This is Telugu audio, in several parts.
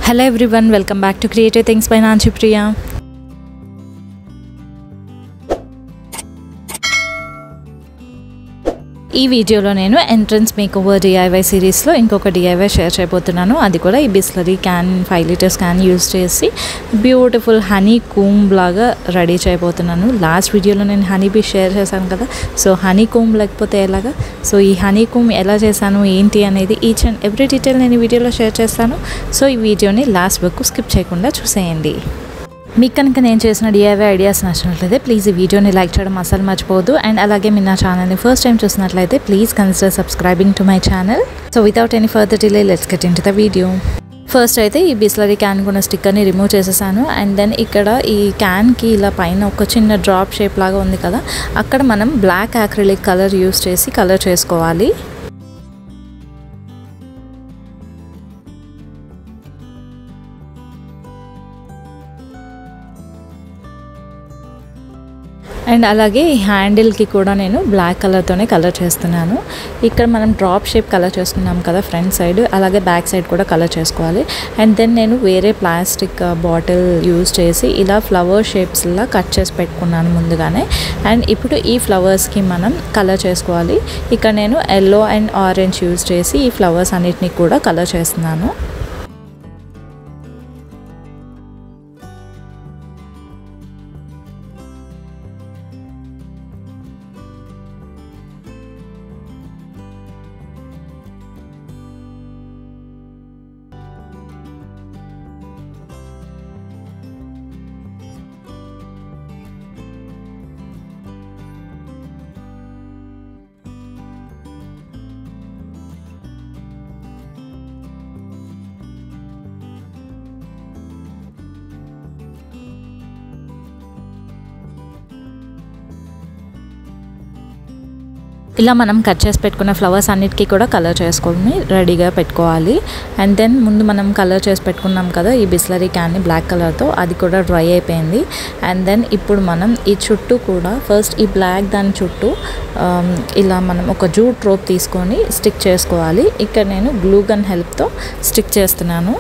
Hello everyone, welcome back to Creative Things by Nanchi Priya. ఈ వీడియోలో నేను ఎంట్రన్స్ మేకోవర్ DIY సిరీస్లో ఇంకొక DIY షేర్ చేయబోతున్నాను. అది కూడా ఈ Bisleri can 5 litres can use చేసి బ్యూటిఫుల్ హనీ కూంబ్ లాగా రెడీ చేయబోతున్నాను. లాస్ట్ వీడియోలో నేను హనీ బీ షేర్ చేశాను కదా, సో హనీ కూంబ్ లేకపోతే ఎలాగా, సో ఈ హనీ కూంబ్ ఎలా చేశాను ఏంటి అనేది ఈచ్ అండ్ ఎవ్రీ డీటెయిల్ నేను ఈ వీడియోలో షేర్ చేస్తాను. సో ఈ వీడియోని లాస్ట్ వరకు స్కిప్ చేయకుండా చూసేయండి. మీకు కనుక నేను చేసిన DIY ఐడియాస్ నచ్చినట్లయితే ప్లీజ్ ఈ వీడియోని లైక్ చేయడం అసలు మర్చిపోవద్దు. అండ్ అలాగే మీరు నా ఛానల్ని ఫస్ట్ టైం చూసినట్లయితే please consider subscribing to my channel. So without any further delay let's get in to the video. First అయితే ఈ బిస్లరీ క్యాన్ ఉన్న స్టిక్కర్ని రిమూవ్ చేసేసాను. అండ్ దెన్ ఇక్కడ ఈ క్యాన్కి ఇలా పైన ఒక చిన్న డ్రాప్ షేప్ లాగా ఉంది కదా, అక్కడ మనం బ్లాక్ యాక్రిలిక్ కలర్ యూస్ చేసి కలర్ చేసుకోవాలి. అండ్ అలాగే ఈ హ్యాండిల్కి కూడా నేను బ్లాక్ కలర్తోనే కలర్ చేస్తున్నాను. ఇక్కడ మనం డ్రాప్ షేప్ కలర్ చేసుకున్నాం కదా ఫ్రంట్ సైడ్, అలాగే బ్యాక్ సైడ్ కూడా కలర్ చేసుకోవాలి. అండ్ దెన్ నేను వేరే ప్లాస్టిక్ బాటిల్ యూజ్ చేసి ఇలా ఫ్లవర్ షేప్స్లా కట్ చేసి పెట్టుకున్నాను ముందుగానే. అండ్ ఇప్పుడు ఈ ఫ్లవర్స్కి మనం కలర్ చేసుకోవాలి. ఇక్కడ నేను ఎల్లో అండ్ ఆరెంజ్ యూజ్ చేసి ఈ ఫ్లవర్స్ అన్నిటినీ కూడా కలర్ చేస్తున్నాను. ఇలా మనం కట్ చేసి పెట్టుకున్న ఫ్లవర్స్ అన్నిటికీ కూడా కలర్ చేసుకొని రెడీగా పెట్టుకోవాలి. అండ్ దెన్ ముందు మనం కలర్ చేసి పెట్టుకున్నాం కదా ఈ బిస్లరీ క్యాన్ని బ్లాక్ కలర్తో, అది కూడా డ్రై అయిపోయింది. అండ్ దెన్ ఇప్పుడు మనం ఈ చుట్టూ కూడా ఫస్ట్ ఈ బ్లాక్ దాని చుట్టూ ఇలా మనం ఒక జూట్ రోప్ తీసుకొని స్టిక్ చేసుకోవాలి. ఇక్కడ నేను గ్లూ గన్ హెల్ప్తో స్టిక్ చేస్తున్నాను.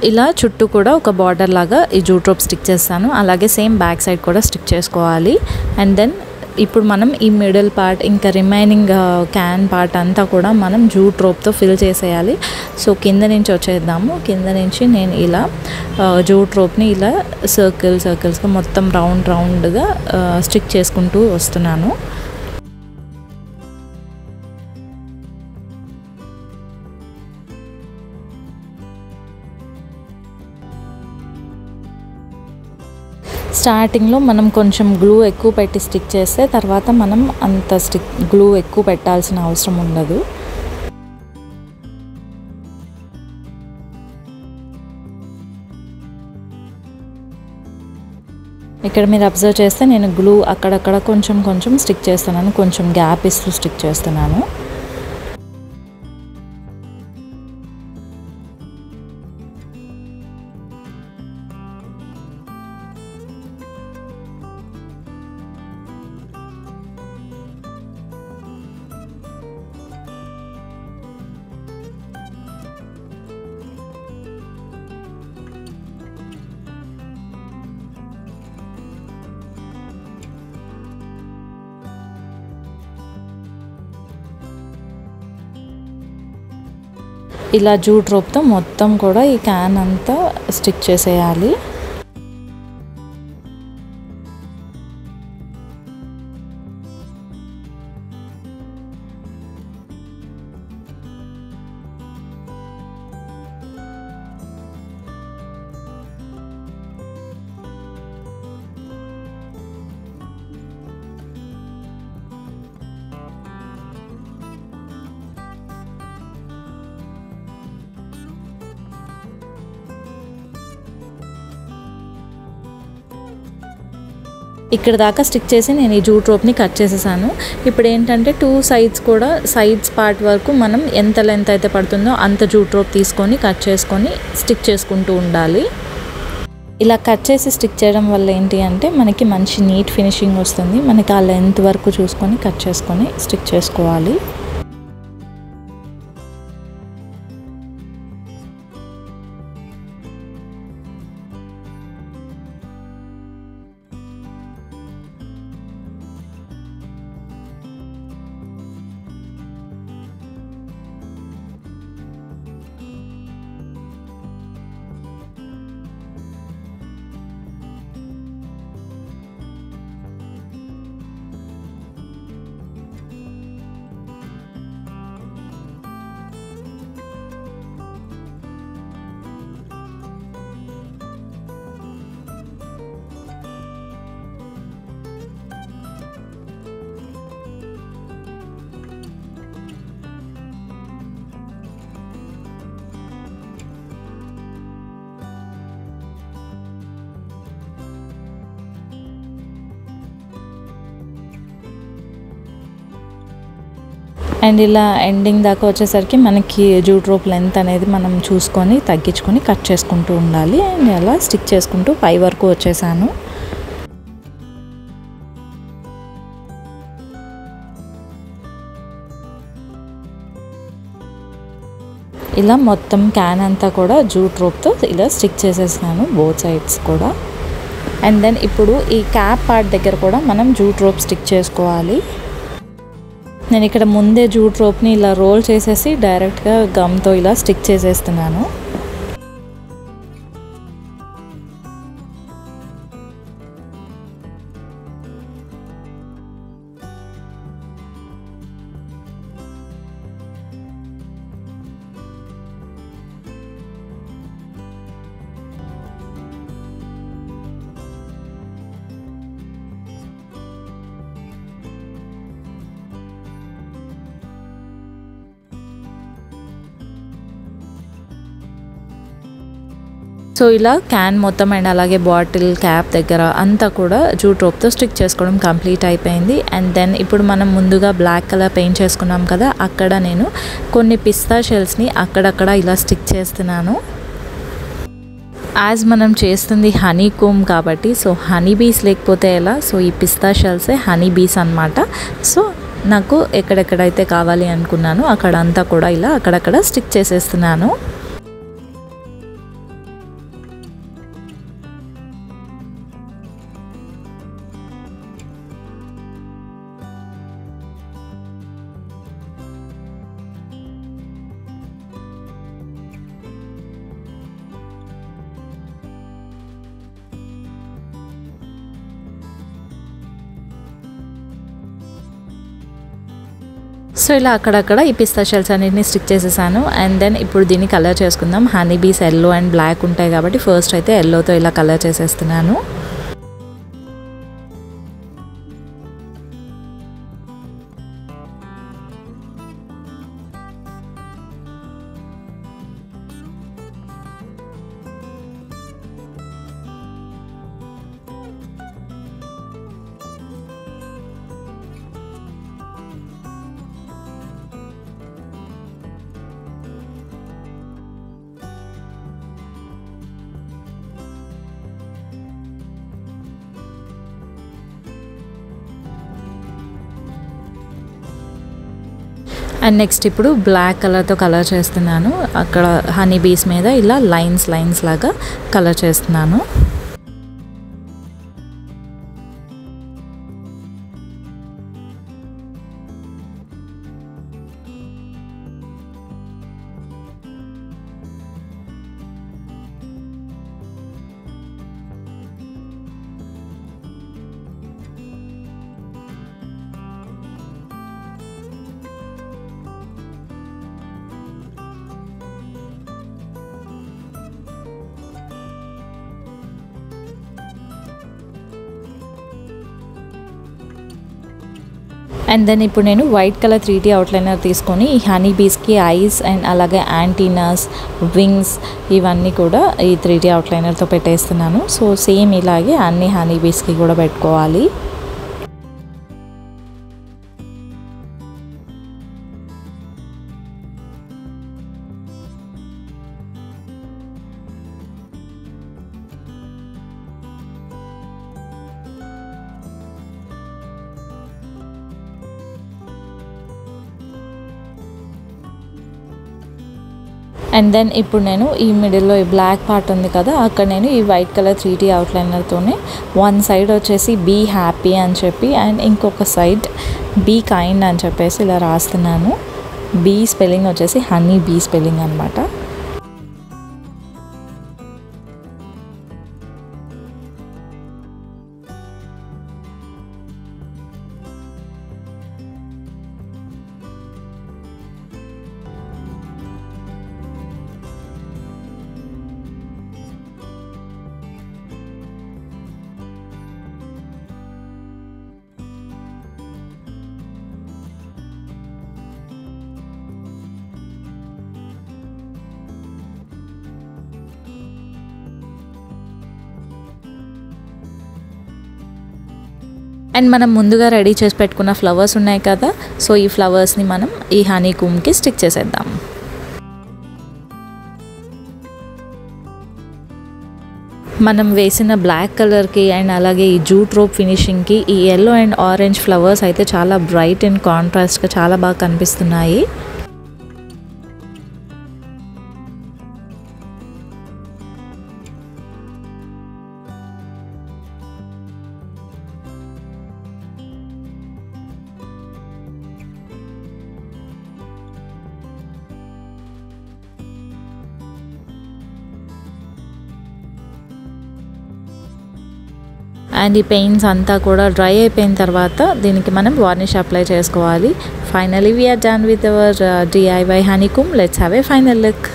ఇలా చుట్టూ కూడా ఒక బార్డర్ లాగా ఈ జూట్ రోప్ స్టిక్ చేస్తాను. అలాగే సేమ్ బ్యాక్ సైడ్ కూడా స్టిక్ చేసుకోవాలి. అండ్ దెన్ ఇప్పుడు మనం ఈ మిడిల్ పార్ట్ ఇంకా రిమైనింగ్ క్యాన్ పార్ట్ అంతా కూడా మనం జూట్ రోప్తో ఫిల్ చేసేయాలి. సో కింద నుంచి వచ్చేద్దాము. కింద నుంచి నేను ఇలా జూట్ రోప్ని ఇలా సర్కిల్స్గా మొత్తం రౌండ్గా స్టిక్ చేసుకుంటూ వస్తున్నాను. స్టార్టింగ్లో మనం కొంచెం గ్లూ ఎక్కువ పెట్టి స్టిక్ చేస్తే తర్వాత మనం అంత గ్లూ ఎక్కువ పెట్టాల్సిన అవసరం ఉండదు. ఇక్కడ మీరు అబ్జర్వ్ చేస్తే నేను గ్లూ అక్కడక్కడ కొంచెం స్టిక్ చేస్తున్నాను, కొంచెం గ్యాప్ ఇస్తూ స్టిక్ చేస్తున్నాను. ఇలా జూట్ రోప్తో మొత్తం కూడా ఈ క్యాన్ అంతా స్టిక్ చేసేయాలి. ఇక్కడ దాకా స్టిక్ చేసి నేను ఈ జూట్ రోప్ని కట్ చేసేసాను. ఇప్పుడు ఏంటంటే 2 సైడ్స్ కూడా సైడ్స్ పార్ట్ వరకు మనం ఎంత లెంత్ అయితే పడుతుందో అంత జూట్ రోప్ తీసుకొని కట్ చేసుకొని స్టిక్ చేసుకుంటూ ఉండాలి. ఇలా కట్ చేసి స్టిక్ చేయడం వల్ల ఏంటి అంటే మనకి మంచి నీట్ ఫినిషింగ్ వస్తుంది. మనకి ఆ లెంత్ వరకు చూసుకొని కట్ చేసుకొని స్టిక్ చేసుకోవాలి. అండ్ ఇలా ఎండింగ్ దాకా వచ్చేసరికి మనకి జూట్ రోప్ లెంత్ అనేది మనం చూసుకొని తగ్గించుకొని కట్ చేసుకుంటూ ఉండాలి. అండ్ అలా స్టిక్ చేసుకుంటూ పై వరకు వచ్చేసాను. ఇలా మొత్తం క్యాన్ అంతా కూడా జూట్ రోప్తో ఇలా స్టిక్ చేసేసాను బోత్ సైడ్స్ కూడా. అండ్ దెన్ ఇప్పుడు ఈ క్యాప్ పార్ట్ దగ్గర కూడా మనం జూట్ రోప్ స్టిక్ చేసుకోవాలి. నేను ఇక్కడ ముందే జూట్ రోప్ని ఇలా రోల్ చేసేసి డైరెక్ట్గా గమ్తో ఇలా స్టిక్ చేసేస్తున్నాను. సో ఇలా క్యాన్ మొత్తం అండ్ అలాగే బాటిల్ క్యాప్ దగ్గర అంతా కూడా జూట్ రోప్తో స్టిక్ చేసుకోవడం కంప్లీట్ అయిపోయింది. అండ్ దెన్ ఇప్పుడు మనం ముందుగా బ్లాక్ కలర్ పెయింట్ చేసుకున్నాం కదా, అక్కడ నేను కొన్ని పిస్తా షెల్స్ని అక్కడక్కడ ఇలా స్టిక్ చేస్తున్నాను. యాజ్ మనం చేస్తుంది హనీ కోమ్ కాబట్టి సో హనీ బీస్ లేకపోతే ఎలా, సో ఈ పిస్తా షెల్సే హనీ బీస్ అనమాట. సో నాకు ఎక్కడెక్కడైతే కావాలి అనుకున్నాను అక్కడంతా కూడా ఇలా అక్కడక్కడ స్టిక్ చేసేస్తున్నాను. సో ఇలా అక్కడక్కడ ఈ పిస్తా షెల్స్ అన్నిటిని స్టిక్ చేసేసాను. అండ్ దెన్ ఇప్పుడు దీన్ని కలర్ చేసుకుందాం. Honey bees yellow and black ఉంటాయి కాబట్టి ఫస్ట్ అయితే ఎల్లోతో ఇలా కలర్ చేసేస్తున్నాను. అండ్ నెక్స్ట్ ఇప్పుడు బ్లాక్ కలర్తో కలర్ చేస్తున్నాను. అక్కడ హనీ బీస్ మీద ఇలా లైన్స్ లాగా కలర్ చేస్తున్నాను. అండ్ దెన్ ఇప్పుడు నేను వైట్ కలర్ 3D అవుట్లైనర్ తీసుకొని ఈ హనీ బీస్కి ఐస్ అండ్ అలాగే యాంటీనాస్, వింగ్స్ ఇవన్నీ కూడా ఈ 3D అవుట్లైనర్తో పెట్టేస్తున్నాను. సో సేమ్ ఇలాగే అన్ని హనీ బీస్కి కూడా పెట్టుకోవాలి. అండ్ దెన్ ఇప్పుడు నేను ఈ మిడిల్లో ఈ బ్లాక్ పార్ట్ ఉంది కదా, అక్కడ నేను ఈ వైట్ కలర్ 3D అవుట్లైనర్తోనే వన్ సైడ్ వచ్చేసి బీ హ్యాపీ అని చెప్పి అండ్ ఇంకొక సైడ్ బీ కైండ్ అని చెప్పేసి ఇలా రాస్తున్నాను. బీ స్పెల్లింగ్ వచ్చేసి హనీ బీ స్పెల్లింగ్ అనమాట. అండ్ మనం ముందుగా రెడీ చేసి పెట్టుకున్న ఫ్లవర్స్ ఉన్నాయి కదా, సో ఈ ఫ్లవర్స్ని మనం ఈ హనీ కూమ్కి స్టిక్ చేసేద్దాం. మనం వేసిన బ్లాక్ కలర్కి అండ్ అలాగే ఈ జూట్ రోప్ ఫినిషింగ్కి ఈ ఎల్లో అండ్ ఆరెంజ్ ఫ్లవర్స్ అయితే చాలా బ్రైట్ అండ్ కాంట్రాస్ట్గా చాలా బాగా కనిపిస్తున్నాయి. అండ్ ఈ పెయింట్స్ అంతా కూడా డ్రై అయిపోయిన తర్వాత దీనికి మనం వార్నిష్ అప్లై చేసుకోవాలి. Finally we are done with our DIY honeycomb. Let's have a final look.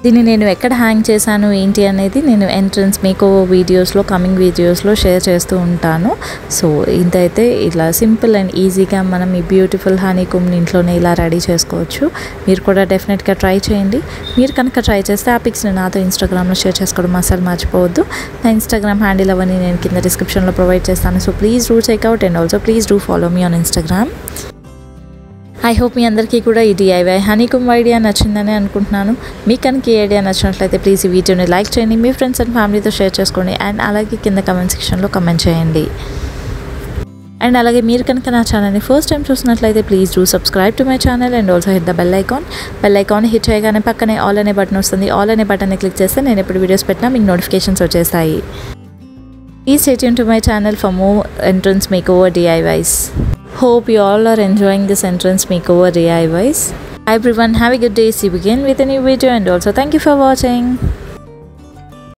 దీన్ని నేను ఎక్కడ హ్యాంగ్ చేశాను ఏంటి అనేది నేను ఎంట్రన్స్ మేకోవర్ వీడియోస్లో, కమింగ్ వీడియోస్లో షేర్ చేస్తూ ఉంటాను. సో ఇదైతే ఇలా సింపుల్ అండ్ ఈజీగా మనం ఈ బ్యూటిఫుల్ హనీకూమ్ని ఇంట్లోనే ఇలా రెడీ చేసుకోవచ్చు. మీరు కూడా డెఫినెట్గా ట్రై చేయండి. మీరు కనుక ట్రై చేస్తే ఆ పిక్స్ని నాతో ఇన్స్టాగ్రామ్లో షేర్ చేసుకోవడం అసలు మర్చిపోవద్దు. నా ఇన్స్టాగ్రామ్ హ్యాండిల్ అవన్నీ నేను కింద డిస్క్రిప్షన్లో ప్రొవైడ్ చేస్తాను. So please do check out and also please do follow me on Instagram. I hope మీ అందరికీ కూడా ఈ DIY హనీకూమ్ ఐడియా నచ్చిందని అనుకుంటున్నాను. మీకు కనుక ఈ ఐడియా నచ్చినట్లయితే ప్లీజ్ ఈ వీడియోని లైక్ చేయండి, మీ ఫ్రెండ్స్ అండ్ ఫ్యామిలీతో షేర్ చేసుకోండి అండ్ అలాగే కింద కమెంట్ సెక్షన్లో కమెంట్ చేయండి. అండ్ అలాగే మీరు కనుక నా ఛానల్ని ఫస్ట్ టైం చూసినట్లయితే please do subscribe to my channel and also hit the bell icon hit చేయగానే పక్కనే ఆల్ అనే బటన్ వస్తుంది. ఆల్ అనే బటన్ని క్లిక్ చేస్తే నేను ఎప్పుడు వీడియోస్ పెట్టినా మీకు నోటిఫికేషన్స్ వచ్చేస్తాయి. Please stay tuned to my channel for more entrance makeover DIYs. Hope you all are enjoying this entrance makeover DIYs. Hi everyone, have a good day. See you again with a new video and also thank you for watching.